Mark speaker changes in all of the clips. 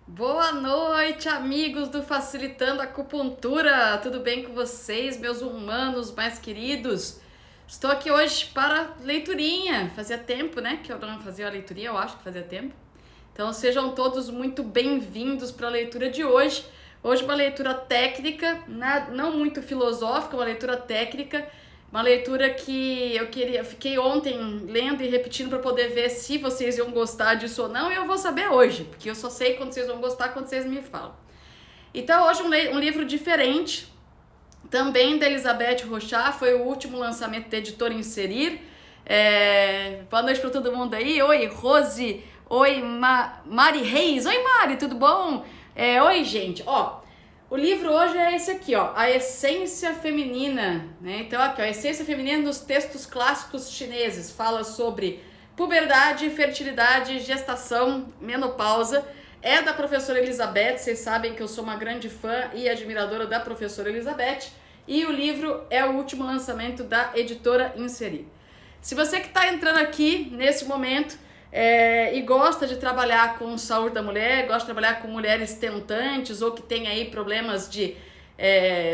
Speaker 1: Boa noite, amigos do Facilitando Acupuntura! Tudo bem com vocês, meus humanos mais queridos? Estou aqui hoje para leiturinha. Fazia tempo, né, que eu não fazia a leiturinha, eu acho que fazia tempo. Então sejam todos muito bem-vindos para a leitura de hoje. Hoje uma leitura técnica, não muito filosófica, uma leitura técnica. Uma leitura que fiquei ontem lendo e repetindo para poder ver se vocês iam gostar disso ou não, e eu vou saber hoje, porque eu só sei quando vocês vão gostar, quando vocês me falam. Então hoje um livro diferente, também da Elisabeth Rochat, foi o último lançamento da editora Inserir. Boa noite para todo mundo aí. Oi, Rose. Oi, Mari Reis. Oi, Mari, tudo bom? Oi, gente. O livro hoje é esse aqui, ó, A Essência Feminina, né? Então aqui, ó, A Essência Feminina dos textos clássicos chineses. Fala sobre puberdade, fertilidade, gestação, menopausa. É da professora Elisabeth, vocês sabem que eu sou uma grande fã e admiradora da professora Elisabeth. E o livro é o último lançamento da editora Inserir. Se você que está entrando aqui nesse momento e gosta de trabalhar com saúde da mulher, gosta de trabalhar com mulheres tentantes ou que tem aí problemas de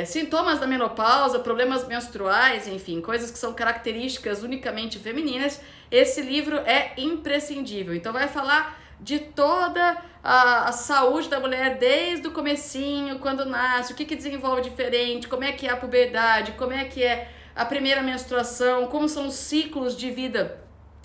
Speaker 1: sintomas da menopausa, problemas menstruais, enfim, coisas que são características unicamente femininas, esse livro é imprescindível. Então vai falar de toda a saúde da mulher desde o comecinho, quando nasce, o que desenvolve diferente, como é que é a puberdade, como é que é a primeira menstruação, como são os ciclos de vida,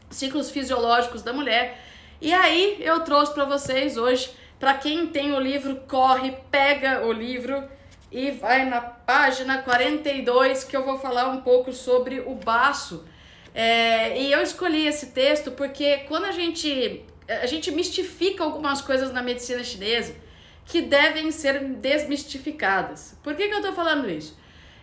Speaker 1: ciclos fisiológicos da mulher. E aí eu trouxe para vocês hoje, para quem tem o livro, corre, pega o livro e vai na página 42, que eu vou falar um pouco sobre o baço. E eu escolhi esse texto porque quando a gente mistifica algumas coisas na medicina chinesa que devem ser desmistificadas. Por que eu tô falando isso?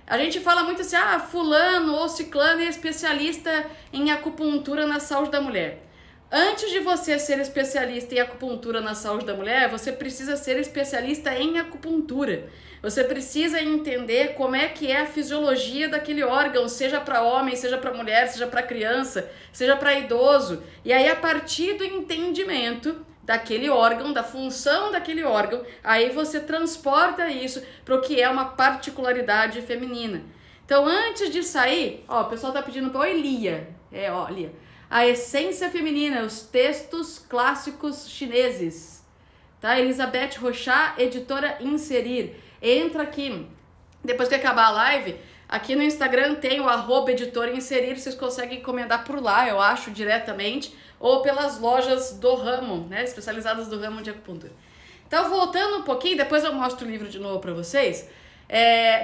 Speaker 1: A gente fala muito assim, fulano ou ciclano é especialista em acupuntura na saúde da mulher. Antes de você ser especialista em acupuntura na saúde da mulher, você precisa ser especialista em acupuntura. Você precisa entender como é que é a fisiologia daquele órgão, seja para homem, seja para mulher, seja para criança, seja para idoso. E aí, a partir do entendimento daquele órgão, da função daquele órgão, aí você transporta isso para o que é uma particularidade feminina. Então, antes de sair, o pessoal tá pedindo para oi, Lia. Lia. A Essência Feminina, os textos clássicos chineses. Tá? Elisabeth Rochat, editora Inserir. Entra aqui, depois que acabar a live, aqui no Instagram tem o @editora Inserir, vocês conseguem encomendar por lá, eu acho, diretamente, ou pelas lojas do ramo, né, especializadas do ramo de acupuntura. Então, voltando um pouquinho, depois eu mostro o livro de novo para vocês.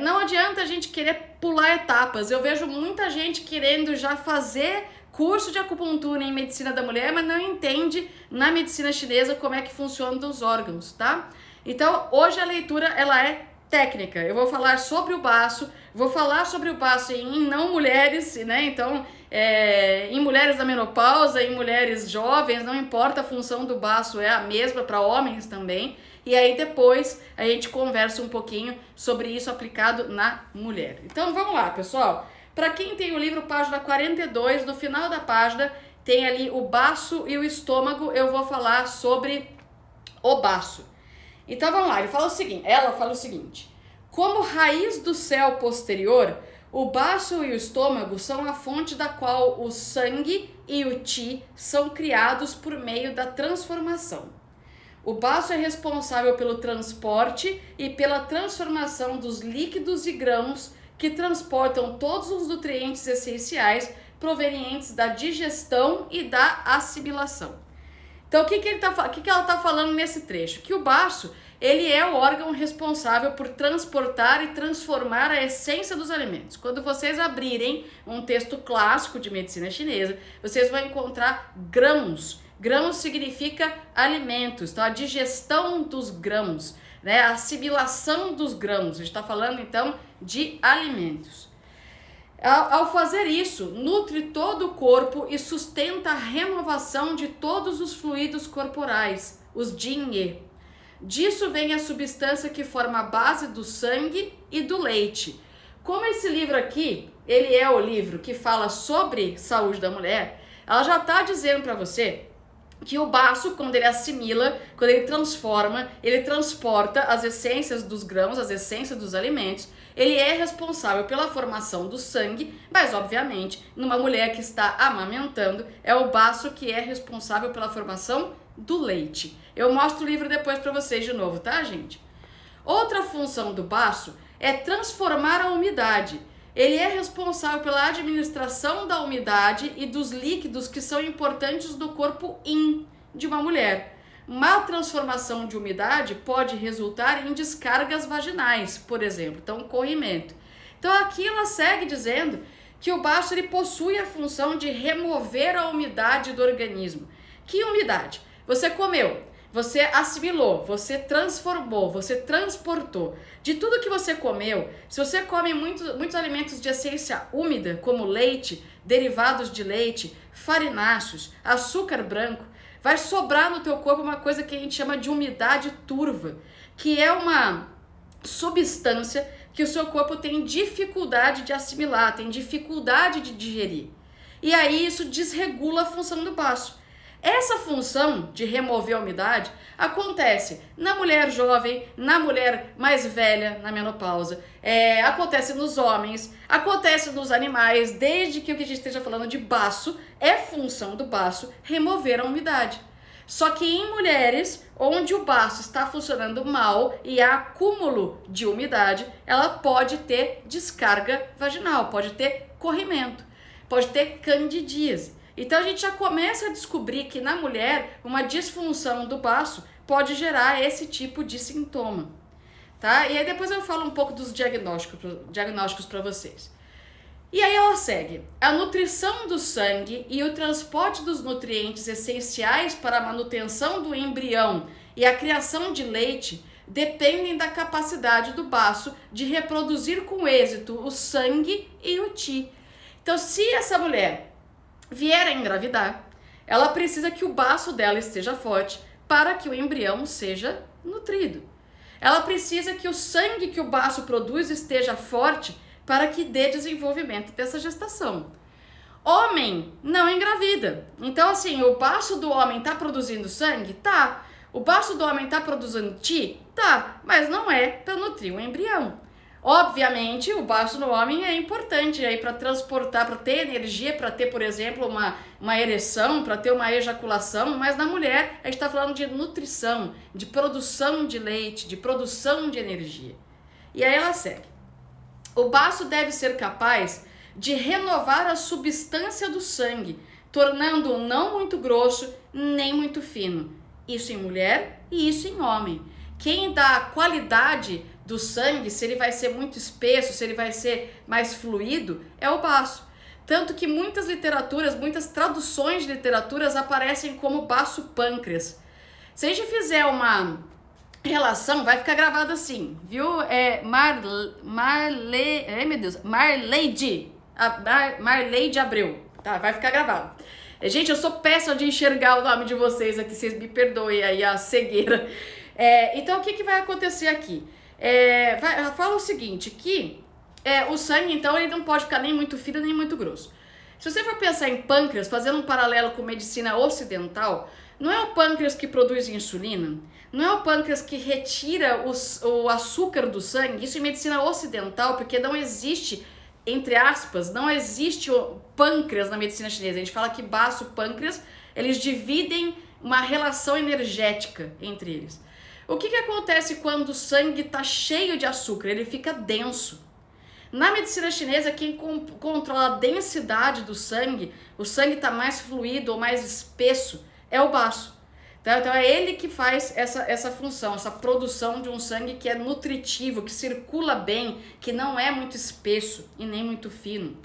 Speaker 1: Não adianta a gente querer pular etapas. Eu vejo muita gente querendo já fazer curso de acupuntura em medicina da mulher, mas não entende na medicina chinesa como é que funcionam os órgãos, tá? Então, hoje a leitura, ela é técnica. Eu vou falar sobre o baço, vou falar sobre o baço em não mulheres, né? Então, em mulheres da menopausa, em mulheres jovens, não importa, a função do baço é a mesma para homens também. E aí depois a gente conversa um pouquinho sobre isso aplicado na mulher. Então, vamos lá, pessoal. Para quem tem o livro, página 42, no final da página tem ali o baço e o estômago. Eu vou falar sobre o baço. Então vamos lá, ela fala o seguinte: como raiz do céu posterior, o baço e o estômago são a fonte da qual o sangue e o qi são criados por meio da transformação. O baço é responsável pelo transporte e pela transformação dos líquidos e grãos que transportam todos os nutrientes essenciais provenientes da digestão e da assimilação. Então, o que ela está falando nesse trecho? Que o baço, ele é o órgão responsável por transportar e transformar a essência dos alimentos. Quando vocês abrirem um texto clássico de medicina chinesa, vocês vão encontrar grãos. Grãos significa alimentos, então a digestão dos grãos, né? A assimilação dos grãos. A gente está falando, então, de alimentos. Ao fazer isso, nutre todo o corpo e sustenta a renovação de todos os fluidos corporais, os Jing. Disso vem a substância que forma a base do sangue e do leite. Como esse livro aqui, ele é o livro que fala sobre saúde da mulher, ela já está dizendo para você que o baço, quando ele assimila, quando ele transforma, ele transporta as essências dos grãos, as essências dos alimentos, ele é responsável pela formação do sangue, mas obviamente, numa mulher que está amamentando, é o baço que é responsável pela formação do leite. Eu mostro o livro depois para vocês de novo, tá, gente? Outra função do baço é transformar a umidade. Ele é responsável pela administração da umidade e dos líquidos que são importantes do corpo yin de uma mulher. Má transformação de umidade pode resultar em descargas vaginais, por exemplo, então corrimento. Então aqui ela segue dizendo que o baço ele possui a função de remover a umidade do organismo. Que umidade? Você comeu, você assimilou, você transformou, você transportou. De tudo que você comeu, se você come muitos alimentos de essência úmida, como leite, derivados de leite, farináceos, açúcar branco, vai sobrar no teu corpo uma coisa que a gente chama de umidade turva, que é uma substância que o seu corpo tem dificuldade de assimilar, tem dificuldade de digerir. E aí isso desregula a função do baço. Essa função de remover a umidade acontece na mulher jovem, na mulher mais velha, na menopausa, acontece nos homens, acontece nos animais, desde que o que a gente esteja falando de baço, é função do baço remover a umidade. Só que em mulheres, onde o baço está funcionando mal e há acúmulo de umidade, ela pode ter descarga vaginal, pode ter corrimento, pode ter candidíase. Então a gente já começa a descobrir que na mulher uma disfunção do baço pode gerar esse tipo de sintoma, tá? E aí depois eu falo um pouco dos diagnósticos para vocês. E aí ela segue: a nutrição do sangue e o transporte dos nutrientes essenciais para a manutenção do embrião e a criação de leite dependem da capacidade do baço de reproduzir com êxito o sangue e o qi. Então, se essa mulher vier a engravidar, ela precisa que o baço dela esteja forte para que o embrião seja nutrido. Ela precisa que o sangue que o baço produz esteja forte para que dê desenvolvimento dessa gestação. Homem não engravida. Então, assim, o baço do homem está produzindo sangue? Tá. O baço do homem está produzindo qi? Tá. Mas não é para nutrir o embrião. Obviamente, o baço no homem é importante aí para transportar, para ter energia, para ter, por exemplo, uma ereção, para ter uma ejaculação, mas na mulher a gente está falando de nutrição, de produção de leite, de produção de energia. E aí ela segue: o baço deve ser capaz de renovar a substância do sangue, tornando-o não muito grosso nem muito fino. Isso em mulher e isso em homem. Quem dá a qualidade do sangue, se ele vai ser muito espesso, se ele vai ser mais fluido, é o baço. Tanto que muitas literaturas, muitas traduções de literaturas aparecem como baço pâncreas. Se a gente fizer uma relação, vai ficar gravado assim, viu? Marleide Abreu, tá? Vai ficar gravado. Gente, eu sou péssima de enxergar o nome de vocês aqui, vocês me perdoem aí a cegueira. Então, o que vai acontecer aqui? Fala o seguinte, que o sangue, então, ele não pode ficar nem muito fino, nem muito grosso. Se você for pensar em pâncreas, fazendo um paralelo com medicina ocidental, não é o pâncreas que produz insulina, não é o pâncreas que retira o açúcar do sangue, isso em medicina ocidental, porque não existe, entre aspas, não existe o pâncreas na medicina chinesa. A gente fala que baço, pâncreas, eles dividem uma relação energética entre eles. O que acontece quando o sangue está cheio de açúcar? Ele fica denso. Na medicina chinesa, quem controla a densidade do sangue, o sangue está mais fluido ou mais espesso, é o baço. Então é ele que faz essa função, essa produção de um sangue que é nutritivo, que circula bem, que não é muito espesso e nem muito fino.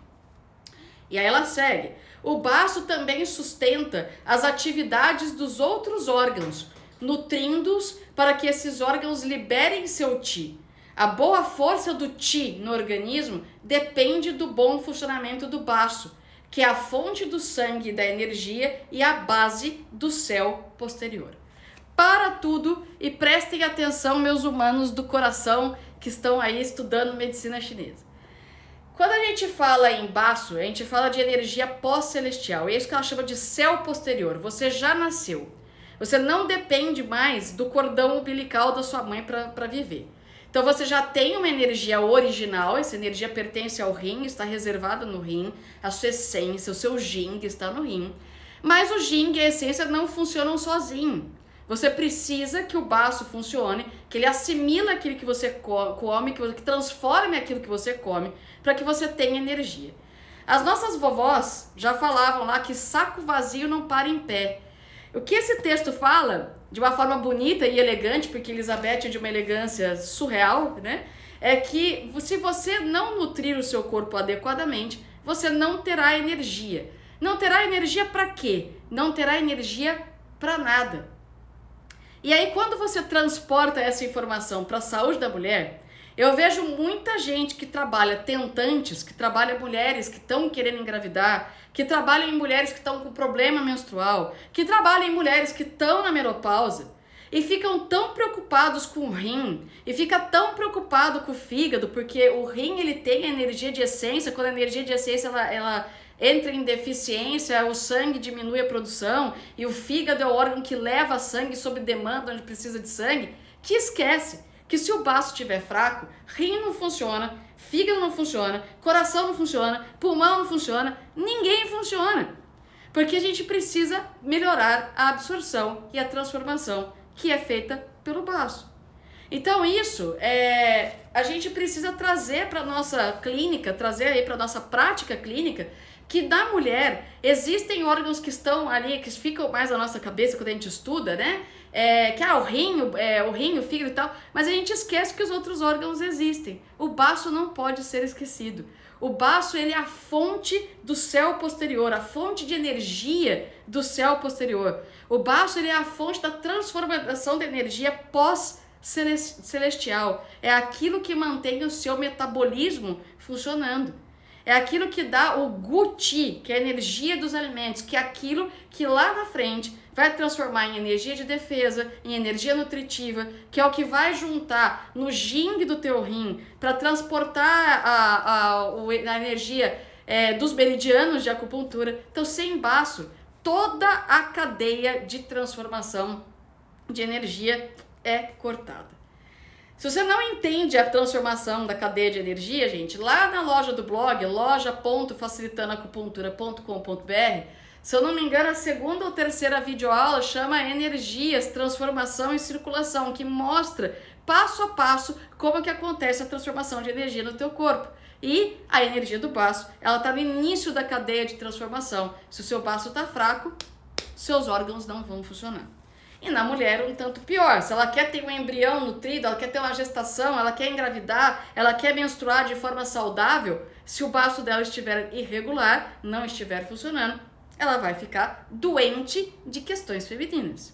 Speaker 1: E aí ela segue: o baço também sustenta as atividades dos outros órgãos, nutrindo-os para que esses órgãos liberem seu qi. A boa força do qi no organismo depende do bom funcionamento do baço, que é a fonte do sangue e da energia e a base do céu posterior. Para tudo e prestem atenção, meus humanos do coração que estão aí estudando medicina chinesa. Quando a gente fala em baço, a gente fala de energia pós-celestial. É isso que ela chama de céu posterior. Você já nasceu. Você não depende mais do cordão umbilical da sua mãe para viver. Então você já tem uma energia original, essa energia pertence ao rim, está reservada no rim, a sua essência, o seu yin está no rim. Mas o yin e a essência não funcionam sozinhos. Você precisa que o baço funcione, que ele assimila aquilo que você come, que transforme aquilo que você come, para que você tenha energia. As nossas vovós já falavam lá que saco vazio não para em pé. O que esse texto fala, de uma forma bonita e elegante, porque Elizabeth é de uma elegância surreal, né? É que se você não nutrir o seu corpo adequadamente, você não terá energia. Não terá energia para quê? Não terá energia para nada. E aí, quando você transporta essa informação para a saúde da mulher, eu vejo muita gente que trabalha tentantes, que trabalha mulheres que estão querendo engravidar, que trabalham em mulheres que estão com problema menstrual, que trabalham em mulheres que estão na menopausa e ficam tão preocupados com o rim e fica tão preocupado com o fígado, porque o rim ele tem a energia de essência, quando a energia de essência ela entra em deficiência, o sangue diminui a produção e o fígado é o órgão que leva sangue sob demanda onde precisa de sangue, que esquece que se o baço estiver fraco, rim não funciona, fígado não funciona, coração não funciona, pulmão não funciona, ninguém funciona. Porque a gente precisa melhorar a absorção e a transformação que é feita pelo baço. Então isso a gente precisa trazer para a nossa clínica, trazer aí para a nossa prática clínica, que na mulher existem órgãos que estão ali, que ficam mais na nossa cabeça quando a gente estuda, né? O rim, o fígado e tal, mas a gente esquece que os outros órgãos existem. O baço não pode ser esquecido. O baço ele é a fonte do céu posterior, a fonte de energia do céu posterior. O baço ele é a fonte da transformação da energia pós-celestial. É aquilo que mantém o seu metabolismo funcionando. É aquilo que dá o guti, que é a energia dos alimentos, que é aquilo que lá na frente vai transformar em energia de defesa, em energia nutritiva, que é o que vai juntar no yin do teu rim para transportar a energia dos meridianos de acupuntura. Então, sem baço, toda a cadeia de transformação de energia é cortada. Se você não entende a transformação da cadeia de energia, gente, lá na loja do blog, loja.facilitandaacupuntura.com.br, se eu não me engano, a segunda ou terceira videoaula chama Energias, Transformação e Circulação, que mostra passo a passo como que acontece a transformação de energia no teu corpo. E a energia do baço, ela está no início da cadeia de transformação. Se o seu baço está fraco, seus órgãos não vão funcionar. E na mulher um tanto pior, se ela quer ter um embrião nutrido, ela quer ter uma gestação, ela quer engravidar, ela quer menstruar de forma saudável, se o baço dela estiver irregular, não estiver funcionando, ela vai ficar doente de questões femininas.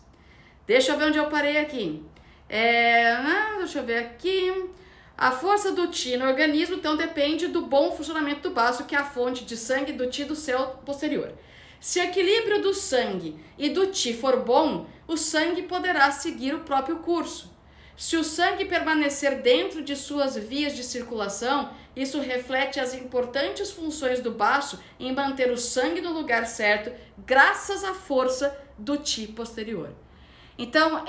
Speaker 1: Deixa eu ver onde eu parei aqui. Deixa eu ver aqui. A força do Qi no organismo, então, depende do bom funcionamento do baço, que é a fonte de sangue do Qi do céu posterior. Se o equilíbrio do sangue e do Qi for bom, o sangue poderá seguir o próprio curso. Se o sangue permanecer dentro de suas vias de circulação, isso reflete as importantes funções do baço em manter o sangue no lugar certo, graças à força do Qi posterior. Então,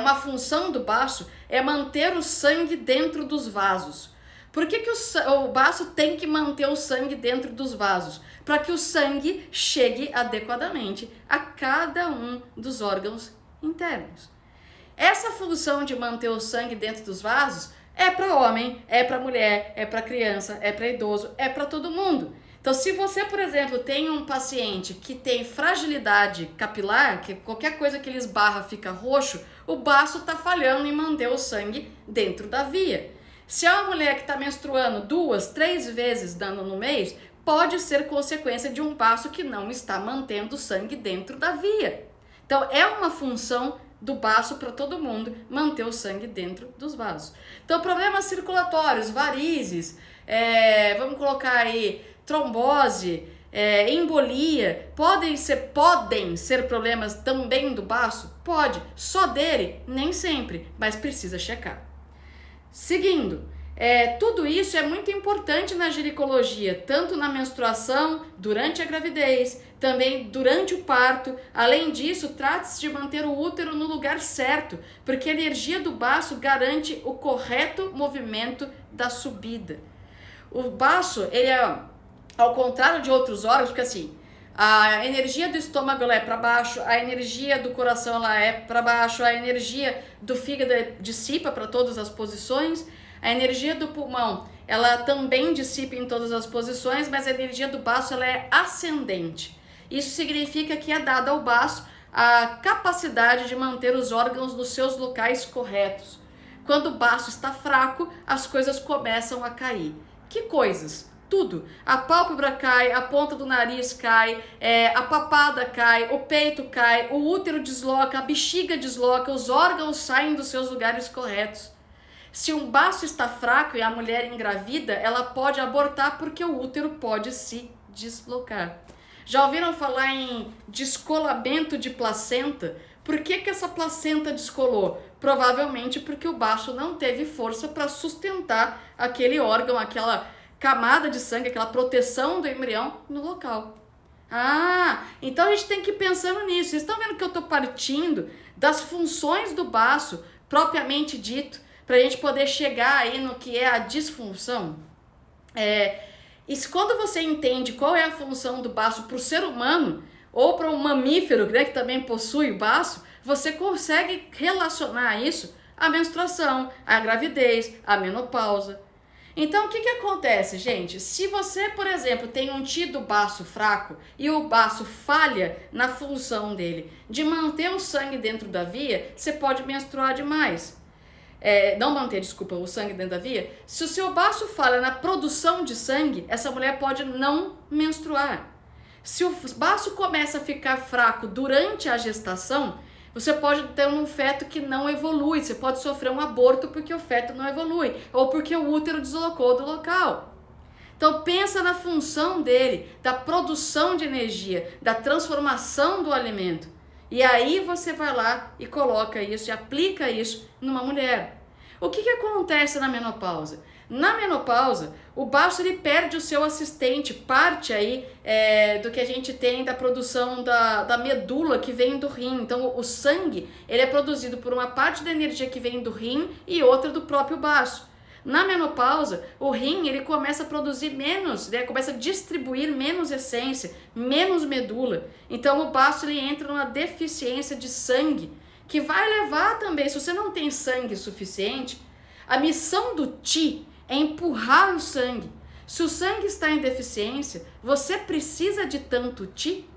Speaker 1: uma função do baço é manter o sangue dentro dos vasos. Por que o baço tem que manter o sangue dentro dos vasos? Para que o sangue chegue adequadamente a cada um dos órgãos internos. Essa função de manter o sangue dentro dos vasos é para homem, é para mulher, é para criança, é para idoso, é para todo mundo. Então, se você, por exemplo, tem um paciente que tem fragilidade capilar, que qualquer coisa que ele esbarra fica roxo, o baço está falhando em manter o sangue dentro da via. Se é uma mulher que está menstruando 2, 3 vezes no mês, pode ser consequência de um baço que não está mantendo o sangue dentro da via. Então, é uma função do baço para todo mundo manter o sangue dentro dos vasos. Então, problemas circulatórios, varizes, vamos colocar aí trombose, embolia, podem ser problemas também do baço? Pode, só dele, nem sempre, mas precisa checar. Seguindo, Tudo isso é muito importante na ginecologia, tanto na menstruação, durante a gravidez, também durante o parto. Além disso, trata-se de manter o útero no lugar certo, porque a energia do baço garante o correto movimento da subida. O baço, ele é, ao contrário de outros órgãos, porque assim, a energia do estômago ela é para baixo, a energia do coração ela é para baixo, a energia do fígado dissipa para todas as posições, a energia do pulmão ela também dissipa em todas as posições, mas a energia do baço ela é ascendente. Isso significa que é dada ao baço a capacidade de manter os órgãos nos seus locais corretos. Quando o baço está fraco, as coisas começam a cair. Que coisas? Tudo. A pálpebra cai, a ponta do nariz cai, a papada cai, o peito cai, o útero desloca, a bexiga desloca, os órgãos saem dos seus lugares corretos. Se um baço está fraco e a mulher engravida, ela pode abortar porque o útero pode se deslocar. Já ouviram falar em descolamento de placenta? Por que essa placenta descolou? Provavelmente porque o baço não teve força para sustentar aquele órgão, aquela camada de sangue, aquela proteção do embrião no local. Então a gente tem que ir pensando nisso. Vocês estão vendo que eu estou partindo das funções do baço, propriamente dito, para a gente poder chegar aí no que é a disfunção? E quando você entende qual é a função do baço para o ser humano, ou para um mamífero, né, que também possui o baço, você consegue relacionar isso à menstruação, à gravidez, à menopausa. Então, o que acontece, gente? Se você, por exemplo, tem um tido baço fraco e o baço falha na função dele de manter o sangue dentro da via, você pode menstruar demais. Não manter, desculpa, o sangue dentro da via. Se o seu baço falha na produção de sangue, essa mulher pode não menstruar. Se o baço começa a ficar fraco durante a gestação, você pode ter um feto que não evolui, você pode sofrer um aborto porque o feto não evolui, ou porque o útero deslocou do local. Então pensa na função dele, da produção de energia, da transformação do alimento. E aí você vai lá e coloca isso, e aplica isso numa mulher. O que acontece na menopausa? Na menopausa, o baço ele perde o seu assistente, parte aí do que a gente tem da produção da medula que vem do rim. Então o sangue ele é produzido por uma parte da energia que vem do rim e outra do próprio baço. Na menopausa, o rim ele começa a produzir menos, né? Começa a distribuir menos essência, menos medula. Então o baço ele entra numa deficiência de sangue, que vai levar também, se você não tem sangue suficiente, a missão do Ti é empurrar o sangue. Se o sangue está em deficiência, você precisa de tanto Ti.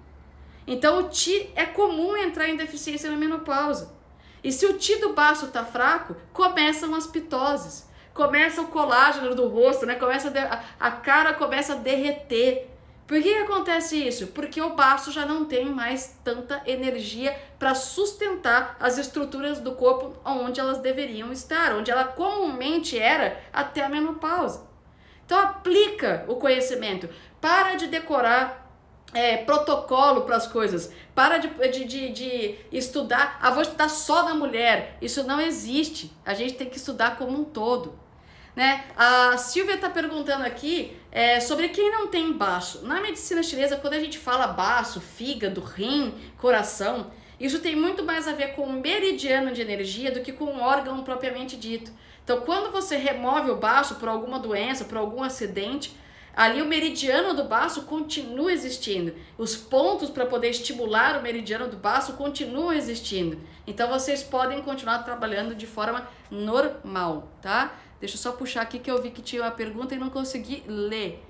Speaker 1: Então o Ti é comum entrar em deficiência na menopausa. E se o Ti do baço está fraco, começam as pitoses. Começa o colágeno do rosto, né? A cara começa a derreter. Por que acontece isso? Porque o baço já não tem mais tanta energia para sustentar as estruturas do corpo onde elas deveriam estar, onde ela comumente era até a menopausa. Então aplica o conhecimento, para de decorar protocolo para as coisas, para de estudar, vou estudar só na mulher, isso não existe, a gente tem que estudar como um todo. Né? A Silvia está perguntando aqui sobre quem não tem baço. Na medicina chinesa, quando a gente fala baço, fígado, rim, coração, isso tem muito mais a ver com o meridiano de energia do que com o órgão propriamente dito. Então, quando você remove o baço por alguma doença, por algum acidente, ali o meridiano do baço continua existindo. Os pontos para poder estimular o meridiano do baço continuam existindo. Então, vocês podem continuar trabalhando de forma normal, tá? Deixa eu só puxar aqui que eu vi que tinha uma pergunta e não consegui ler.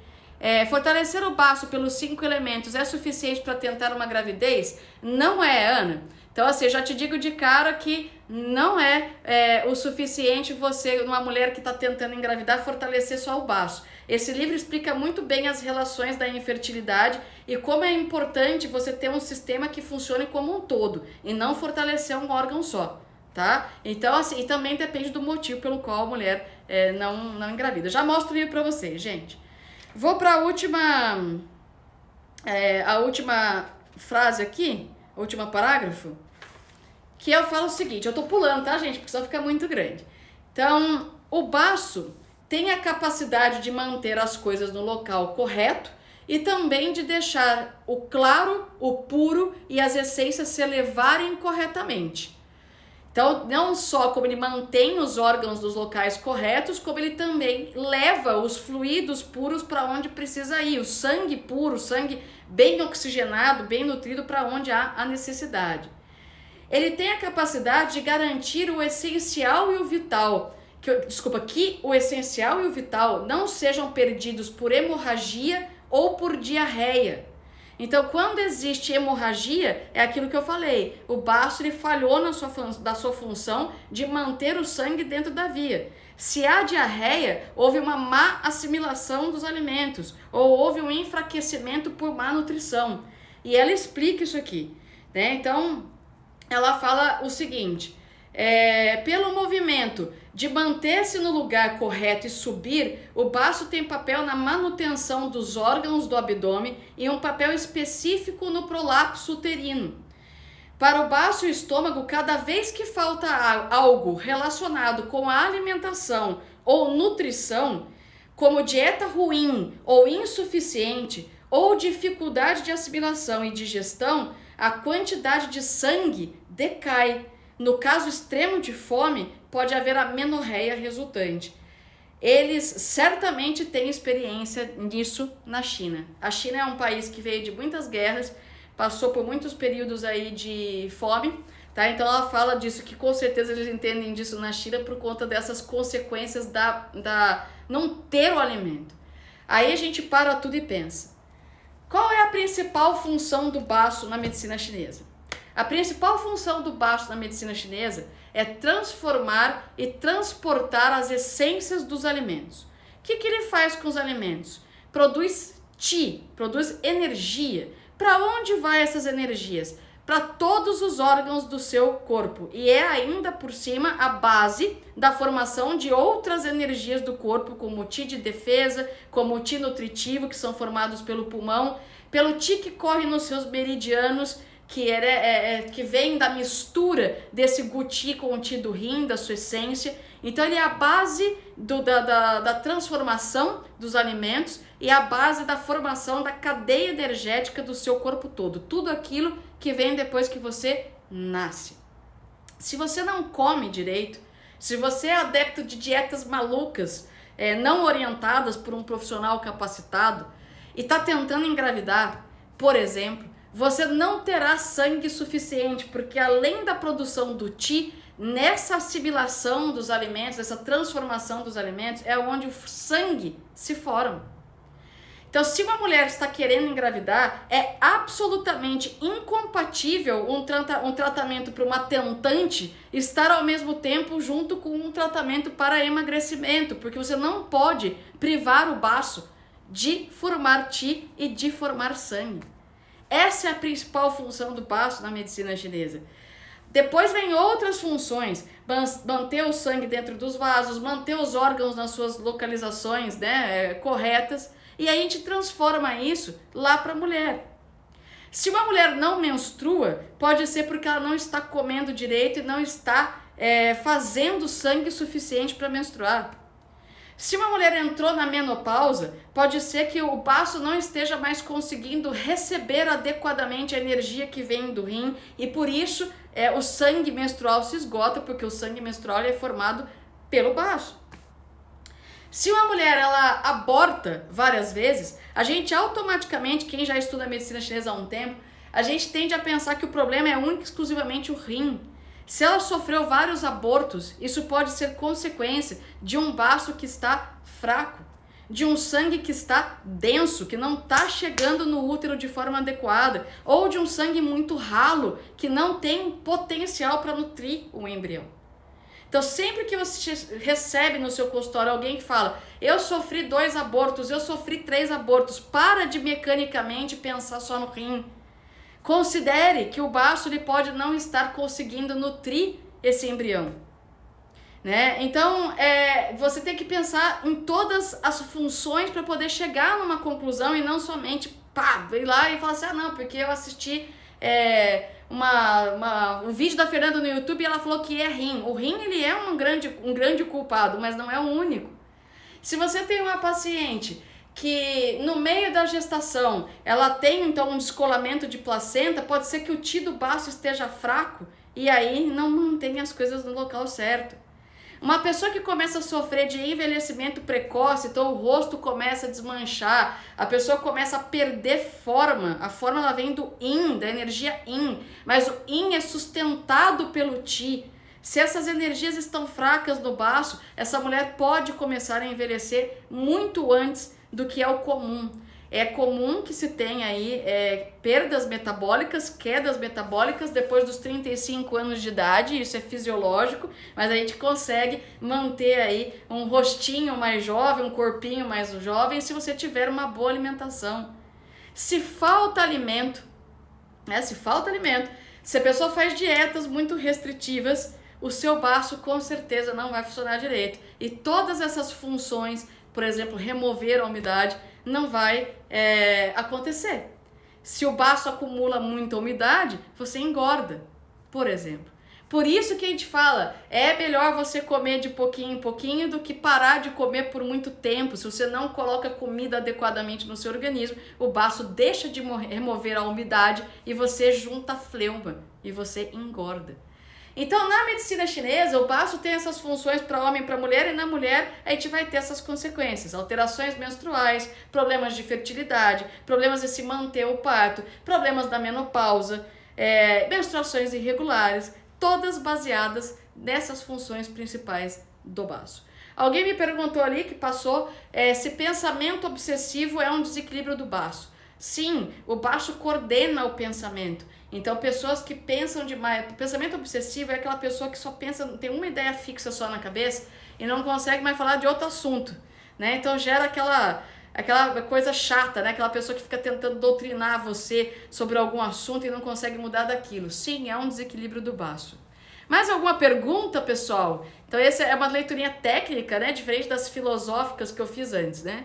Speaker 1: Fortalecer o baço pelos 5 elementos é suficiente para tentar uma gravidez? Não é, Ana. Então, assim, eu já te digo de cara que não é o suficiente você, uma mulher que está tentando engravidar, fortalecer só o baço. Esse livro explica muito bem as relações da infertilidade e como é importante você ter um sistema que funcione como um todo e não fortalecer um órgão só. Tá? Então, assim, e também depende do motivo pelo qual a mulher não engravida. Já mostro isso pra vocês, gente. Vou pra a última frase aqui, o último parágrafo, que eu falo o seguinte, eu tô pulando, tá, gente? Porque senão fica muito grande. Então, o baço, tem a capacidade de manter as coisas no local correto e também de deixar o claro, o puro e as essências se elevarem corretamente. Então, não só como ele mantém os órgãos dos locais corretos, como ele também leva os fluidos puros para onde precisa ir, o sangue puro, o sangue bem oxigenado, bem nutrido para onde há a necessidade. Ele tem a capacidade de garantir o essencial e o vital, que o essencial e o vital não sejam perdidos por hemorragia ou por diarreia. Então, quando existe hemorragia, é aquilo que eu falei, o baço ele falhou da sua função de manter o sangue dentro da via. Se há diarreia, houve uma má assimilação dos alimentos, ou houve um enfraquecimento por má nutrição. E ela explica isso aqui, né? Então, ela fala o seguinte, pelo movimento de manter-se no lugar correto e subir, o baço tem papel na manutenção dos órgãos do abdômen e um papel específico no prolapso uterino. Para o baço e o estômago, cada vez que falta algo relacionado com a alimentação ou nutrição, como dieta ruim ou insuficiente, ou dificuldade de assimilação e digestão, a quantidade de sangue decai. No caso extremo de fome, pode haver amenorreia resultante. Eles certamente têm experiência nisso na China. A China é um país que veio de muitas guerras, passou por muitos períodos aí de fome, tá? Então ela fala disso, que com certeza eles entendem disso na China por conta dessas consequências da não ter o alimento. Aí a gente para tudo e pensa, qual é a principal função do baço na medicina chinesa? A principal função do baço na medicina chinesa é transformar e transportar as essências dos alimentos. O que ele faz com os alimentos? Produz qi, produz energia. Para onde vai essas energias? Para todos os órgãos do seu corpo. E é ainda por cima a base da formação de outras energias do corpo, como o qi de defesa, como o qi nutritivo, que são formados pelo pulmão, pelo qi que corre nos seus meridianos, que vem da mistura desse guti com o ti do rim, da sua essência. Então ele é a base da transformação dos alimentos e a base da formação da cadeia energética do seu corpo todo. Tudo aquilo que vem depois que você nasce. Se você não come direito, se você é adepto de dietas malucas, não orientadas por um profissional capacitado e está tentando engravidar, por exemplo, você não terá sangue suficiente, porque além da produção do qi, nessa assimilação dos alimentos, essa transformação dos alimentos, é onde o sangue se forma. Então, se uma mulher está querendo engravidar, é absolutamente incompatível um tratamento para uma tentante estar ao mesmo tempo junto com um tratamento para emagrecimento, porque você não pode privar o baço de formar qi e de formar sangue. Essa é a principal função do baço na medicina chinesa. Depois vem outras funções, manter o sangue dentro dos vasos, manter os órgãos nas suas localizações, né, corretas, e aí a gente transforma isso lá para a mulher. Se uma mulher não menstrua, pode ser porque ela não está comendo direito e não está fazendo sangue suficiente para menstruar. Se uma mulher entrou na menopausa, pode ser que o baço não esteja mais conseguindo receber adequadamente a energia que vem do rim e por isso o sangue menstrual se esgota, porque o sangue menstrual é formado pelo baço. Se uma mulher ela aborta várias vezes, a gente automaticamente, quem já estuda medicina chinesa há um tempo, a gente tende a pensar que o problema é único e exclusivamente o rim. Se ela sofreu vários abortos, isso pode ser consequência de um baço que está fraco, de um sangue que está denso, que não está chegando no útero de forma adequada, ou de um sangue muito ralo, que não tem potencial para nutrir o embrião. Então, sempre que você recebe no seu consultório alguém que fala, eu sofri 2 abortos, eu sofri 3 abortos, para de mecanicamente pensar só no rim. Considere que o baço ele pode não estar conseguindo nutrir esse embrião, né? Então, você tem que pensar em todas as funções para poder chegar numa conclusão e não somente, ir lá e falar assim, não, porque eu assisti um vídeo da Fernanda no YouTube e ela falou que é rim. O rim ele é um grande culpado, mas não é o único. Se você tem uma paciente que no meio da gestação ela tem então um descolamento de placenta, pode ser que o Ti do baço esteja fraco e aí não mantém as coisas no local certo. Uma pessoa que começa a sofrer de envelhecimento precoce, então o rosto começa a desmanchar, a pessoa começa a perder forma, a forma ela vem do Yin, da energia Yin, mas o Yin é sustentado pelo Ti. Se essas energias estão fracas no baço, essa mulher pode começar a envelhecer muito antes do que é o comum. É comum que se tenha aí perdas metabólicas, quedas metabólicas depois dos 35 anos de idade, isso é fisiológico, mas a gente consegue manter aí um rostinho mais jovem, um corpinho mais jovem se você tiver uma boa alimentação. Se falta alimento, se a pessoa faz dietas muito restritivas, o seu baço com certeza não vai funcionar direito. E todas essas funções, por exemplo, remover a umidade, não vai acontecer. Se o baço acumula muita umidade, você engorda, por exemplo. Por isso que a gente fala, é melhor você comer de pouquinho em pouquinho do que parar de comer por muito tempo. Se você não coloca comida adequadamente no seu organismo, o baço deixa de remover a umidade e você junta fleuma e você engorda. Então, na medicina chinesa, o baço tem essas funções para homem e para mulher, e na mulher a gente vai ter essas consequências, alterações menstruais, problemas de fertilidade, problemas de se manter o parto, problemas da menopausa, menstruações irregulares, todas baseadas nessas funções principais do baço. Alguém me perguntou ali que passou se pensamento obsessivo é um desequilíbrio do baço. Sim, o baço coordena o pensamento. Então, pessoas que pensam demais... O pensamento obsessivo é aquela pessoa que só pensa, tem uma ideia fixa só na cabeça e não consegue mais falar de outro assunto, né? Então, gera aquela coisa chata, né? Aquela pessoa que fica tentando doutrinar você sobre algum assunto e não consegue mudar daquilo. Sim, é um desequilíbrio do baço. Mais alguma pergunta, pessoal? Então, essa é uma leiturinha técnica, né? Diferente das filosóficas que eu fiz antes, né?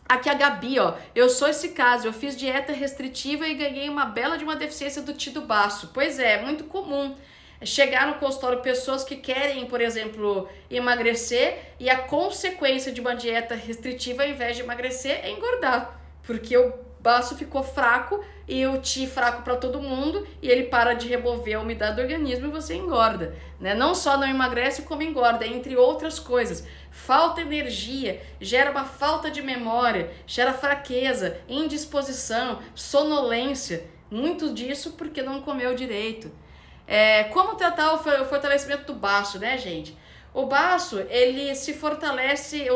Speaker 1: Aqui a Gabi, ó, eu sou esse caso, eu fiz dieta restritiva e ganhei uma bela de uma deficiência do Ti do baço. Pois é muito comum chegar no consultório pessoas que querem, por exemplo, emagrecer e a consequência de uma dieta restritiva, ao invés de emagrecer, é engordar. Porque o baço ficou fraco e o Ti fraco para todo mundo e ele para de remover a umidade do organismo e você engorda, né? Não só não emagrece como engorda, entre outras coisas. Falta energia, gera uma falta de memória, gera fraqueza, indisposição, sonolência, muito disso porque não comeu direito. Como tratar o fortalecimento do baço, né, gente? O baço, ele se fortalece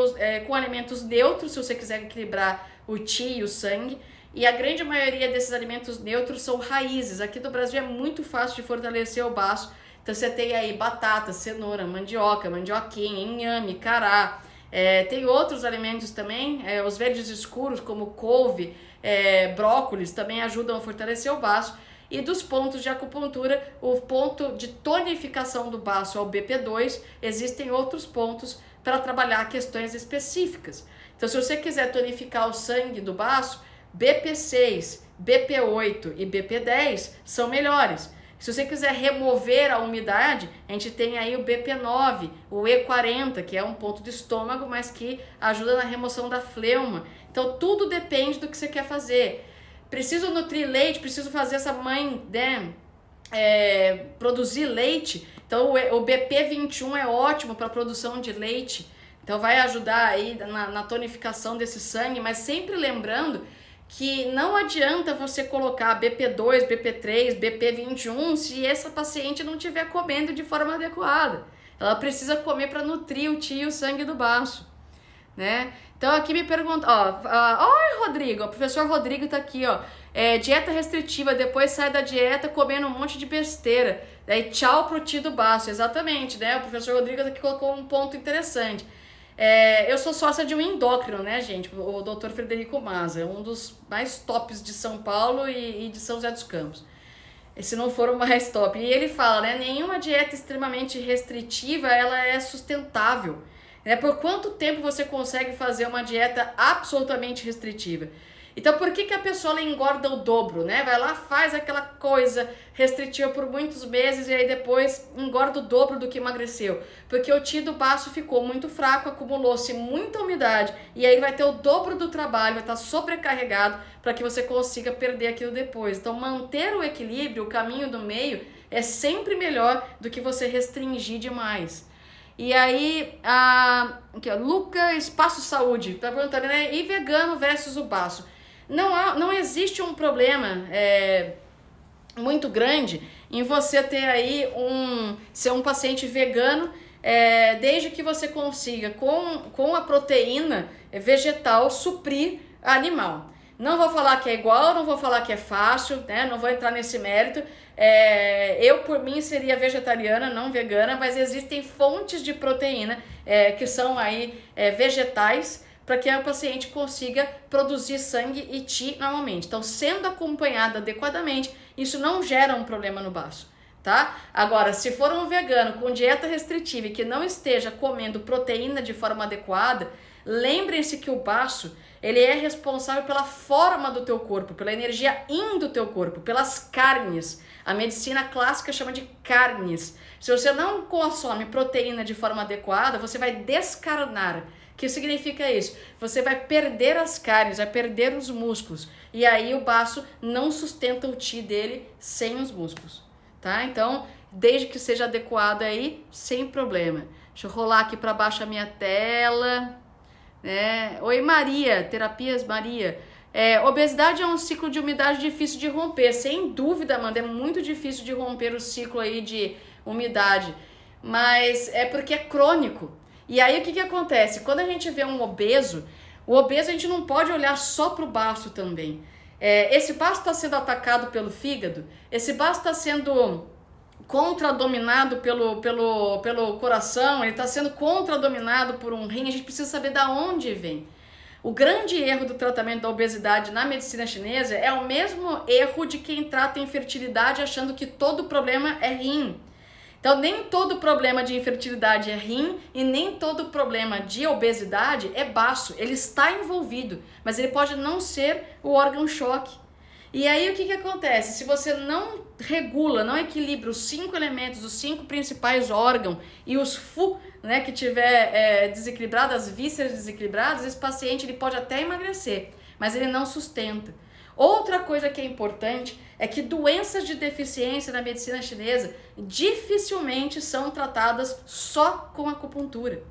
Speaker 1: com alimentos neutros, se você quiser equilibrar o Ti e o sangue, e a grande maioria desses alimentos neutros são raízes. Aqui no Brasil é muito fácil de fortalecer o baço. Então você tem aí batata, cenoura, mandioca, mandioquinha, inhame, cará. Tem outros alimentos também, os verdes escuros como couve, brócolis também ajudam a fortalecer o baço. E dos pontos de acupuntura, o ponto de tonificação do baço é o BP2, existem outros pontos para trabalhar questões específicas. Então se você quiser tonificar o sangue do baço, BP6, BP8 e BP10 são melhores. Se você quiser remover a umidade, a gente tem aí o BP9, o E40, que é um ponto do estômago, mas que ajuda na remoção da fleuma. Então tudo depende do que você quer fazer. Preciso nutrir leite, preciso fazer essa mãe, né, produzir leite. Então o BP21 é ótimo para a produção de leite. Então vai ajudar aí na tonificação desse sangue, mas sempre lembrando que não adianta você colocar BP2, BP3, BP21 se essa paciente não estiver comendo de forma adequada. Ela precisa comer para nutrir o Ti e o sangue do baço, né? Então aqui me pergunta, oi Rodrigo, o professor Rodrigo tá aqui, ó. Dieta restritiva, depois sai da dieta comendo um monte de besteira. Daí tchau pro Ti do baço, exatamente, né? O professor Rodrigo aqui colocou um ponto interessante. Eu sou sócia de um endócrino, né, gente? O Dr. Frederico Mazza, um dos mais tops de São Paulo e de São José dos Campos. Se não for o mais top. E ele fala, né, nenhuma dieta extremamente restritiva, ela é sustentável. Por quanto tempo você consegue fazer uma dieta absolutamente restritiva? Então, por que a pessoa ela engorda o dobro, né? Vai lá, faz aquela coisa restritiva por muitos meses e aí depois engorda o dobro do que emagreceu. Porque o Qi do baço ficou muito fraco, acumulou-se muita umidade e aí vai ter o dobro do trabalho, vai estar sobrecarregado para que você consiga perder aquilo depois. Então, manter o equilíbrio, o caminho do meio, é sempre melhor do que você restringir demais. E aí, aqui, ó, Luca Espaço Saúde, tá perguntando, né? E vegano versus o baço? Não existe um problema muito grande em você ter aí ser um paciente vegano, desde que você consiga, com a proteína vegetal, suprir animal. Não vou falar que é igual, não vou falar que é fácil, né? Não vou entrar nesse mérito. Eu, por mim, seria vegetariana, não vegana, mas existem fontes de proteína que são aí vegetais, para que o paciente consiga produzir sangue e Qi normalmente. Então, sendo acompanhado adequadamente, isso não gera um problema no baço, tá? Agora, se for um vegano com dieta restritiva e que não esteja comendo proteína de forma adequada, lembrem-se que o baço, ele é responsável pela forma do teu corpo, pela energia yin do teu corpo, pelas carnes. A medicina clássica chama de carnes. Se você não consome proteína de forma adequada, você vai descarnar. O que significa isso? Você vai perder as carnes, vai perder os músculos. E aí o baço não sustenta o Qi dele sem os músculos, tá? Então, desde que seja adequado aí, sem problema. Deixa eu rolar aqui para baixo a minha tela. Oi Maria, Terapias Maria. Obesidade é um ciclo de umidade difícil de romper. Sem dúvida, Amanda, é muito difícil de romper o ciclo aí de umidade. Mas é porque é crônico. E aí o que acontece? Quando a gente vê um obeso, o obeso a gente não pode olhar só para o baço também. Esse baço está sendo atacado pelo fígado, esse baço está sendo contradominado pelo coração, ele está sendo contradominado por um rim, a gente precisa saber de onde vem. O grande erro do tratamento da obesidade na medicina chinesa é o mesmo erro de quem trata infertilidade achando que todo problema é rim. Então, nem todo problema de infertilidade é rim e nem todo problema de obesidade é baço. Ele está envolvido, mas ele pode não ser o órgão-choque. E aí, o que acontece? Se você não regula, não equilibra os 5 elementos, os 5 principais órgãos e os Fu, né, que tiver desequilibrado, as vísceras desequilibradas, esse paciente ele pode até emagrecer, mas ele não sustenta. Outra coisa que é importante é que doenças de deficiência na medicina chinesa dificilmente são tratadas só com acupuntura.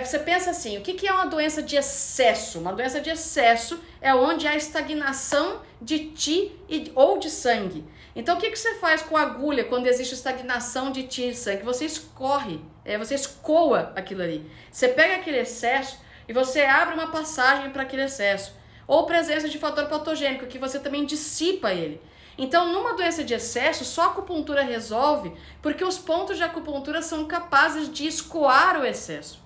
Speaker 1: Você pensa assim, o que é uma doença de excesso? Uma doença de excesso é onde há estagnação de Qi ou de sangue. Então, o que você faz com a agulha quando existe estagnação de Qi e sangue? Você escorre, você escoa aquilo ali. Você pega aquele excesso e você abre uma passagem para aquele excesso. Ou presença de fator patogênico, que você também dissipa ele. Então, numa doença de excesso, só a acupuntura resolve, porque os pontos de acupuntura são capazes de escoar o excesso.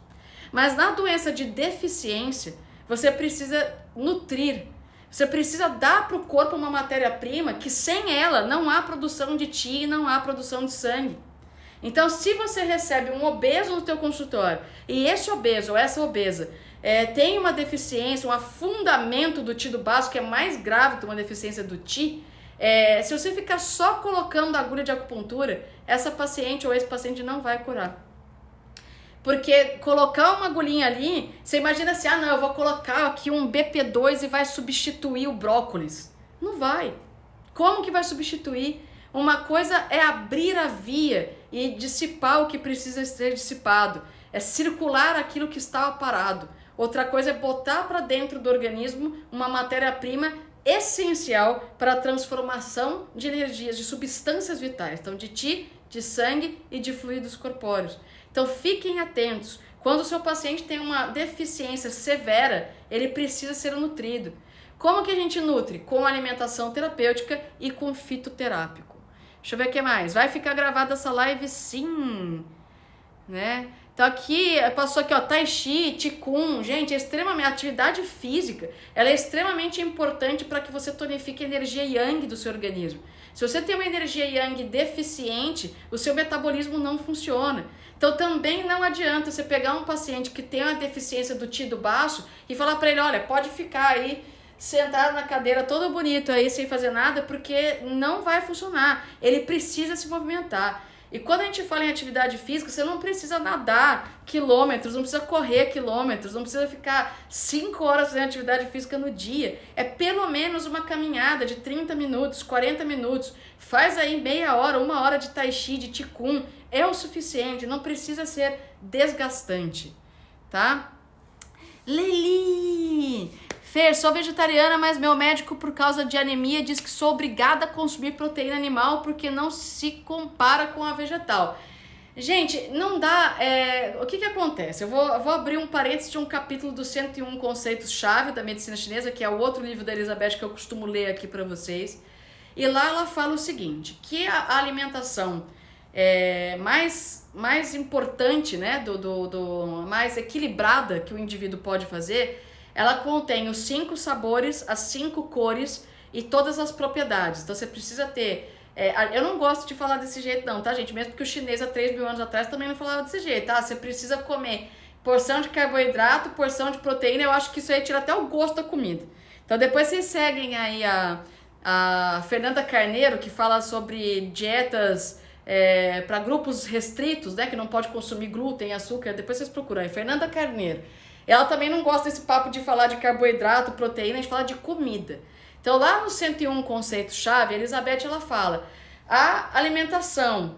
Speaker 1: Mas na doença de deficiência, você precisa nutrir, você precisa dar para o corpo uma matéria-prima que sem ela não há produção de Qi e não há produção de sangue. Então, se você recebe um obeso no teu consultório e esse obeso ou essa obesa tem uma deficiência, um afundamento do Qi do baço, que é mais grave que uma deficiência do Qi, se você ficar só colocando agulha de acupuntura, essa paciente ou esse paciente não vai curar. Porque colocar uma agulhinha ali, você imagina assim, não, eu vou colocar aqui um BP2 e vai substituir o brócolis. Não vai. Como que vai substituir? Uma coisa é abrir a via e dissipar o que precisa ser dissipado. É circular aquilo que estava parado. Outra coisa é botar para dentro do organismo uma matéria-prima essencial para a transformação de energias, de substâncias vitais. Então, de Qi, de sangue e de fluidos corpóreos. Então, fiquem atentos. Quando o seu paciente tem uma deficiência severa, ele precisa ser nutrido. Como que a gente nutre? Com alimentação terapêutica e com fitoterápico. Deixa eu ver o que mais. Vai ficar gravada essa live? Sim. Né? Então aqui, passou aqui, ó, Tai Chi, Qigong, gente, a atividade física, ela é extremamente importante para que você tonifique a energia yang do seu organismo. Se você tem uma energia yang deficiente, o seu metabolismo não funciona. Então também não adianta você pegar um paciente que tem uma deficiência do Qi do baço e falar para ele, olha, pode ficar aí sentado na cadeira todo bonito aí sem fazer nada, porque não vai funcionar. Ele precisa se movimentar. E quando a gente fala em atividade física, você não precisa nadar quilômetros, não precisa correr quilômetros, não precisa ficar 5 horas fazendo atividade física no dia. É pelo menos uma caminhada de 30 minutos, 40 minutos. Faz aí meia hora, 1 hora de tai chi, de qigong. É o suficiente, não precisa ser desgastante, tá? Leli! Fer, sou vegetariana, mas meu médico, por causa de anemia, diz que sou obrigada a consumir proteína animal porque não se compara com a vegetal. Gente, não dá... o que acontece? Eu vou abrir um parênteses de um capítulo dos 101 conceitos-chave da medicina chinesa, que é o outro livro da Elizabeth que eu costumo ler aqui para vocês. E lá ela fala o seguinte, que a alimentação mais importante, né, mais equilibrada que o indivíduo pode fazer, ela contém os 5 sabores, as 5 cores e todas as propriedades. Então você precisa ter... eu não gosto de falar desse jeito não, tá, gente? Mesmo porque o chinês há 3 mil anos atrás também não falava desse jeito, tá? Você precisa comer porção de carboidrato, porção de proteína, eu acho que isso aí tira até o gosto da comida. Então depois vocês seguem aí a Fernanda Carneiro, que fala sobre dietas para grupos restritos, né, que não pode consumir glúten, açúcar, depois vocês procuram aí, Fernanda Carneiro. Ela também não gosta desse papo de falar de carboidrato, proteína, a gente fala de comida. Então lá no 101 conceito-chave, a Elizabeth ela fala, a alimentação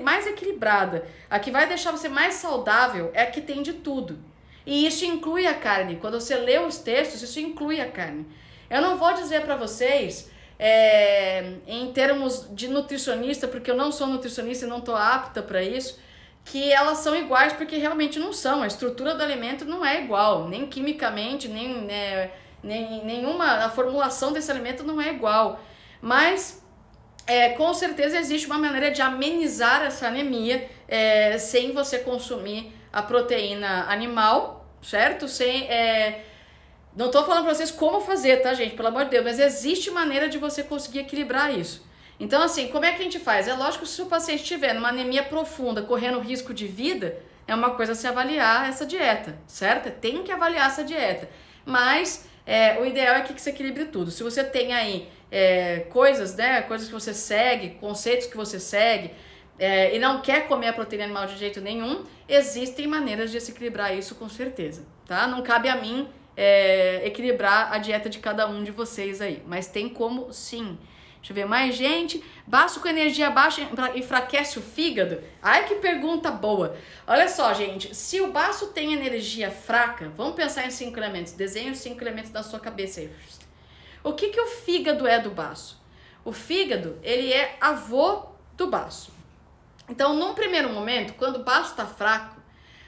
Speaker 1: mais equilibrada, a que vai deixar você mais saudável é a que tem de tudo. E isso inclui a carne. Quando você lê os textos, isso inclui a carne. Eu não vou dizer para vocês, em termos de nutricionista, porque eu não sou nutricionista e não estou apta para isso, que elas são iguais, porque realmente não são. A estrutura do alimento não é igual, nem quimicamente, nenhuma, a formulação desse alimento não é igual. Mas com certeza existe uma maneira de amenizar essa anemia sem você consumir a proteína animal, certo? Não tô falando pra vocês como fazer, tá, gente? Pelo amor de Deus, mas existe maneira de você conseguir equilibrar isso. Então, assim, como é que a gente faz? É lógico que se o paciente estiver numa anemia profunda, correndo risco de vida, é uma coisa se avaliar essa dieta, certo? Tem que avaliar essa dieta. Mas o ideal é que se equilibre tudo. Se você tem aí coisas, né, coisas que você segue, conceitos que você segue, e não quer comer a proteína animal de jeito nenhum, existem maneiras de se equilibrar isso com certeza, tá? Não cabe a mim equilibrar a dieta de cada um de vocês aí, mas tem como sim. Deixa eu ver mais gente. Baço com energia baixa enfraquece o fígado? Ai, que pergunta boa. Olha só, gente, se o baço tem energia fraca, vamos pensar em 5 elementos. Desenhe os 5 elementos da sua cabeça aí. O que o fígado é do baço? O fígado, ele é avô do baço. Então, num primeiro momento, quando o baço está fraco,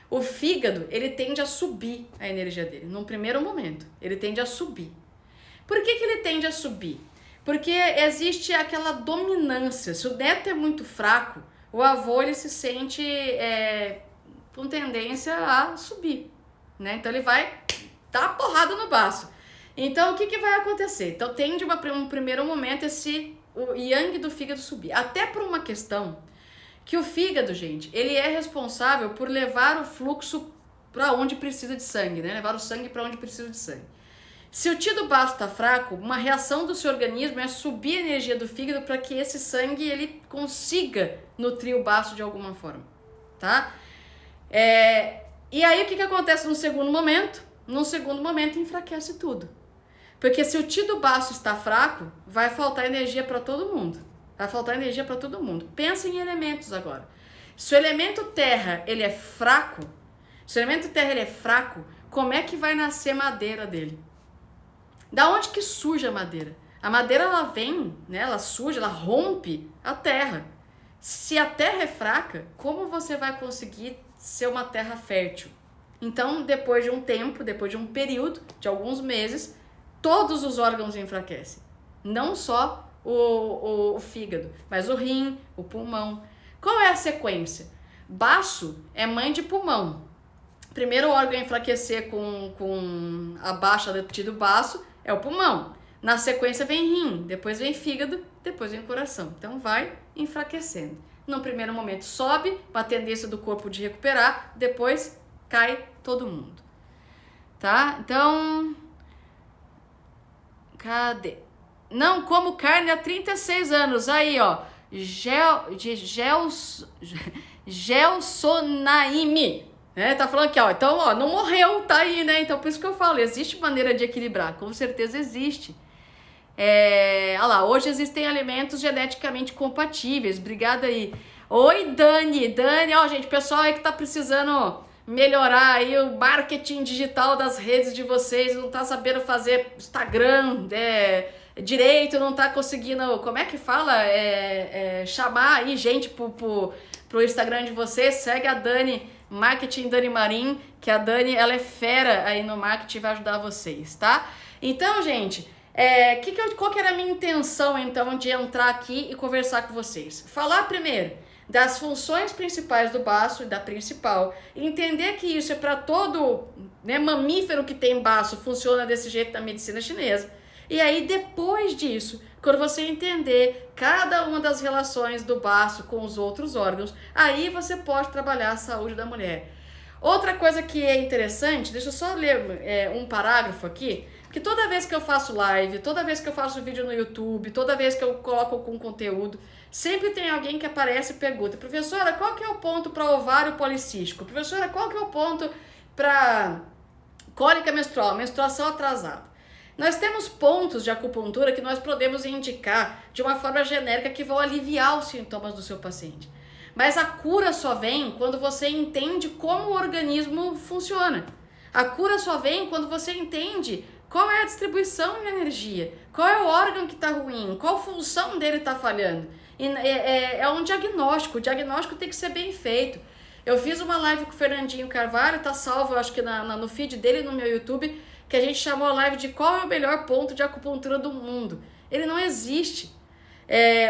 Speaker 1: o fígado, ele tende a subir a energia dele. Num primeiro momento, ele tende a subir. Por que ele tende a subir? Porque existe aquela dominância. Se o neto é muito fraco, o avô ele se sente com tendência a subir, né? Então ele vai dar porrada no baço. Então o que vai acontecer? Então tende um primeiro momento o yang do fígado subir. Até por uma questão que o fígado, gente, ele é responsável por levar o fluxo para onde precisa de sangue, né? Levar o sangue para onde precisa de sangue. Se o Qi do baço está fraco, uma reação do seu organismo é subir a energia do fígado para que esse sangue ele consiga nutrir o baço de alguma forma, tá? E aí o que acontece no segundo momento? No segundo momento enfraquece tudo. Porque se o Qi do baço está fraco, vai faltar energia para todo mundo. Vai faltar energia para todo mundo. Pensa em elementos agora. Se o elemento terra ele é fraco, como é que vai nascer madeira dele? Da onde que surge a madeira? A madeira ela vem, né? Ela surge, ela rompe a terra. Se a terra é fraca, como você vai conseguir ser uma terra fértil? Então, depois de um tempo, depois de um período, de alguns meses, todos os órgãos enfraquecem. Não só o fígado, mas o rim, o pulmão. Qual é a sequência? Baço é mãe de pulmão. Primeiro órgão a enfraquecer com a baixa do baço é o pulmão. Na sequência vem rim, depois vem fígado, depois vem coração. Então vai enfraquecendo. No primeiro momento sobe, com a tendência do corpo de recuperar, depois cai todo mundo. Tá? Então, cadê? Não como carne há 36 anos. Aí, ó. Gelsonaime. Né? Tá falando aqui, ó. Então, ó, não morreu, tá aí, né? Então, por isso que eu falo, existe maneira de equilibrar. Com certeza existe. Olha lá, hoje existem alimentos geneticamente compatíveis. Obrigada aí. Oi, Dani. Dani, ó, gente, pessoal aí que tá precisando melhorar aí o marketing digital das redes de vocês, não tá sabendo fazer Instagram direito, não tá conseguindo, como é que fala? Chamar aí gente pro Instagram de vocês. Segue a Dani, Marketing Dani Marim, que a Dani, ela é fera aí no marketing e vai ajudar vocês, tá? Então, gente, qual que era a minha intenção, então, de entrar aqui e conversar com vocês? Falar primeiro das funções principais do baço e da principal, entender que isso é para todo, né, mamífero que tem baço, funciona desse jeito na medicina chinesa. E aí, depois disso, quando você entender cada uma das relações do baço com os outros órgãos, aí você pode trabalhar a saúde da mulher. Outra coisa que é interessante, deixa eu só ler um parágrafo aqui, que toda vez que eu faço live, toda vez que eu faço vídeo no YouTube, toda vez que eu coloco algum conteúdo, sempre tem alguém que aparece e pergunta: professora, qual que é o ponto para ovário policístico? Professora, qual que é o ponto para cólica menstrual, menstruação atrasada? Nós temos pontos de acupuntura que nós podemos indicar de uma forma genérica que vão aliviar os sintomas do seu paciente. Mas a cura só vem quando você entende como o organismo funciona. A cura só vem quando você entende qual é a distribuição de energia, qual é o órgão que está ruim, qual função dele está falhando. É um diagnóstico, o diagnóstico tem que ser bem feito. Eu fiz uma live com o Fernandinho Carvalho, tá salvo, eu acho que no feed dele no meu YouTube, que a gente chamou a live de qual é o melhor ponto de acupuntura do mundo. Ele não existe.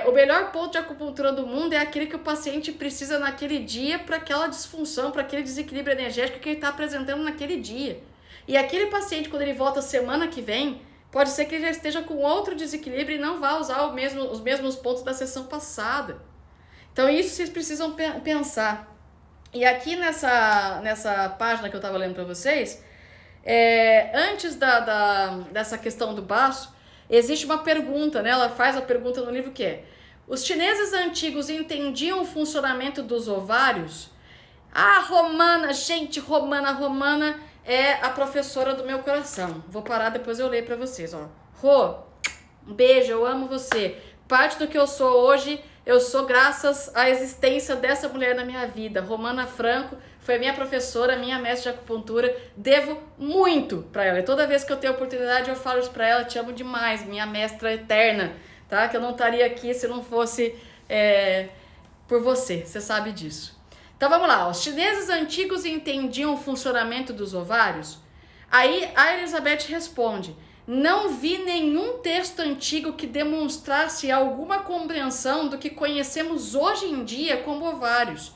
Speaker 1: O melhor ponto de acupuntura do mundo é aquele que o paciente precisa naquele dia para aquela disfunção, para aquele desequilíbrio energético que ele está apresentando naquele dia. E aquele paciente, quando ele volta semana que vem, pode ser que ele já esteja com outro desequilíbrio e não vá usar os mesmos pontos da sessão passada. Então isso vocês precisam pensar. E aqui nessa página que eu estava lendo para vocês, antes dessa questão do baço, existe uma pergunta, né? Ela faz a pergunta no livro que é: os chineses antigos entendiam o funcionamento dos ovários? Ah, Romana, gente, Romana é a professora do meu coração. Vou parar, depois eu leio pra vocês, ó. Rô, um beijo, eu amo você. Parte do que eu sou hoje, eu sou graças à existência dessa mulher na minha vida. Romana Franco foi minha professora, minha mestre de acupuntura. Devo muito pra ela. E toda vez que eu tenho oportunidade, eu falo isso pra ela. Te amo demais, minha mestra eterna, tá? Que eu não estaria aqui se não fosse por você. Você sabe disso. Então vamos lá, os chineses antigos entendiam o funcionamento dos ovários? Aí a Elizabeth responde: não vi nenhum texto antigo que demonstrasse alguma compreensão do que conhecemos hoje em dia como ovários,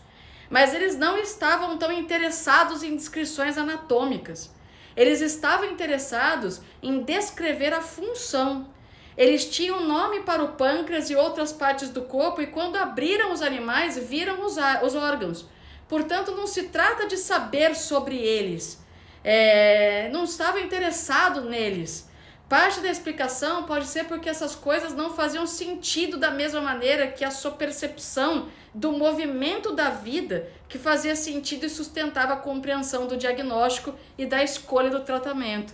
Speaker 1: mas eles não estavam tão interessados em descrições anatômicas. Eles estavam interessados em descrever a função. Eles tinham nome para o pâncreas e outras partes do corpo, e quando abriram os animais, viram os órgãos. Portanto, não se trata de saber sobre eles. Não estava interessado neles. Parte da explicação pode ser porque essas coisas não faziam sentido da mesma maneira que a sua percepção do movimento da vida, que fazia sentido e sustentava a compreensão do diagnóstico e da escolha do tratamento.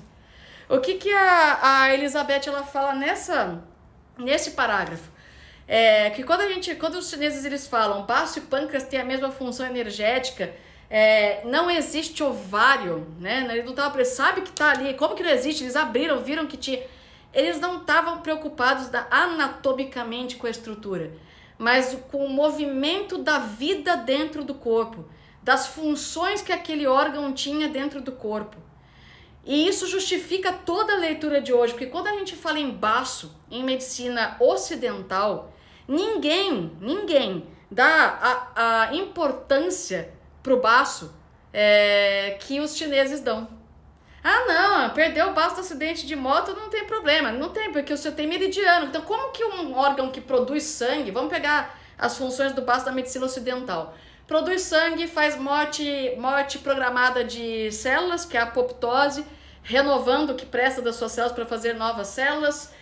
Speaker 1: O que a Elizabeth ela fala nesse parágrafo? Que quando os chineses eles falam baço e pâncreas têm a mesma função energética, não existe ovário, né? Ele não tava, sabe que tá ali, como que não existe? Eles abriram, viram que tinha. Eles não estavam preocupados anatomicamente com a estrutura, mas com o movimento da vida dentro do corpo, das funções que aquele órgão tinha dentro do corpo. E isso justifica toda a leitura de hoje, porque quando a gente fala em baço, em medicina ocidental, ninguém dá a importância pro baço que os chineses dão. Ah, não, perdeu o baço do acidente de moto, não tem problema. Não tem, porque você tem meridiano. Então, como que um órgão que produz sangue, vamos pegar as funções do baço da medicina ocidental, produz sangue, faz morte programada de células, que é a apoptose, renovando o que presta das suas células para fazer novas células,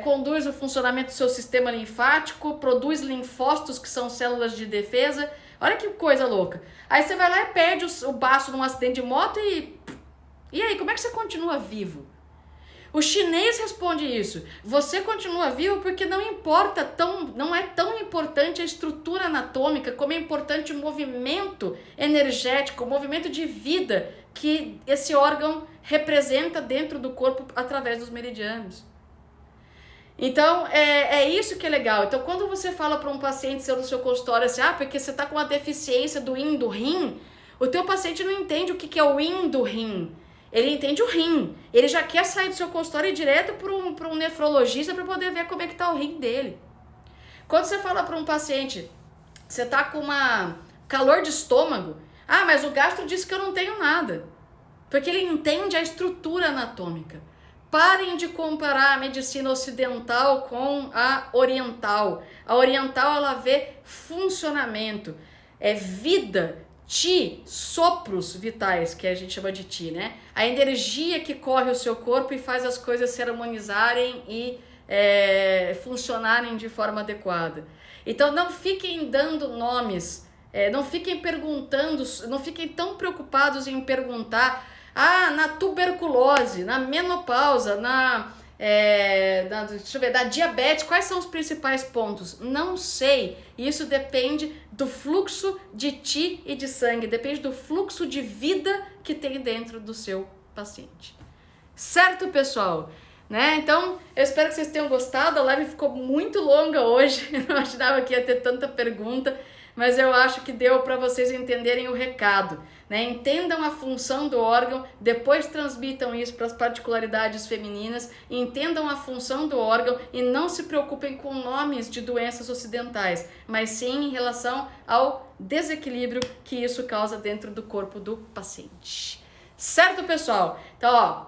Speaker 1: conduz o funcionamento do seu sistema linfático, produz linfócitos, que são células de defesa. Olha que coisa louca. Aí você vai lá e perde o baço num acidente de moto e aí, como é que você continua vivo? O chinês responde isso. Você continua vivo porque não é tão importante a estrutura anatômica como é importante o movimento energético, o movimento de vida que esse órgão representa dentro do corpo através dos meridianos. Então, é isso que é legal. Então, quando você fala para um paciente seu no seu consultório assim, porque você está com uma deficiência do yin do rim, o teu paciente não entende o que é o yin do rim. Ele entende o rim. Ele já quer sair do seu consultório e ir direto para um nefrologista para poder ver como é que está o rim dele. Quando você fala para um paciente, você está com uma calor de estômago, mas o gastro disse que eu não tenho nada. Porque ele entende a estrutura anatômica. Parem de comparar a medicina ocidental com a oriental. A oriental, ela vê funcionamento, vida, Ti, sopros vitais, que a gente chama de Ti, né? A energia que corre o seu corpo e faz as coisas se harmonizarem e funcionarem de forma adequada. Então não fiquem dando nomes, não fiquem perguntando, não fiquem tão preocupados em perguntar, na tuberculose, na menopausa, deixa eu ver, da diabetes, quais são os principais pontos? Não sei. Isso depende do fluxo de Ti e de sangue, depende do fluxo de vida que tem dentro do seu paciente. Certo, pessoal? Né? Então, eu espero que vocês tenham gostado. A live ficou muito longa hoje, eu não imaginava que ia ter tanta pergunta, mas eu acho que deu para vocês entenderem o recado. Né? Entendam a função do órgão, depois transmitam isso para as particularidades femininas, entendam a função do órgão e não se preocupem com nomes de doenças ocidentais, mas sim em relação ao desequilíbrio que isso causa dentro do corpo do paciente. Certo, pessoal? Então,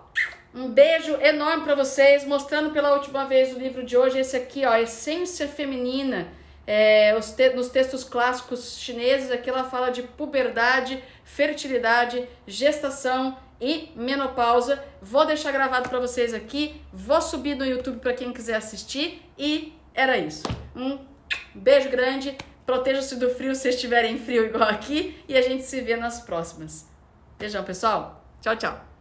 Speaker 1: um beijo enorme para vocês, mostrando pela última vez o livro de hoje, esse aqui, Essência Feminina. Nos textos clássicos chineses, aqui ela fala de puberdade, fertilidade, gestação e menopausa. Vou deixar gravado para vocês aqui, vou subir no YouTube para quem quiser assistir e era isso. Um beijo grande, protejam-se do frio se estiverem frio igual aqui e a gente se vê nas próximas. Beijão, pessoal. Tchau, tchau.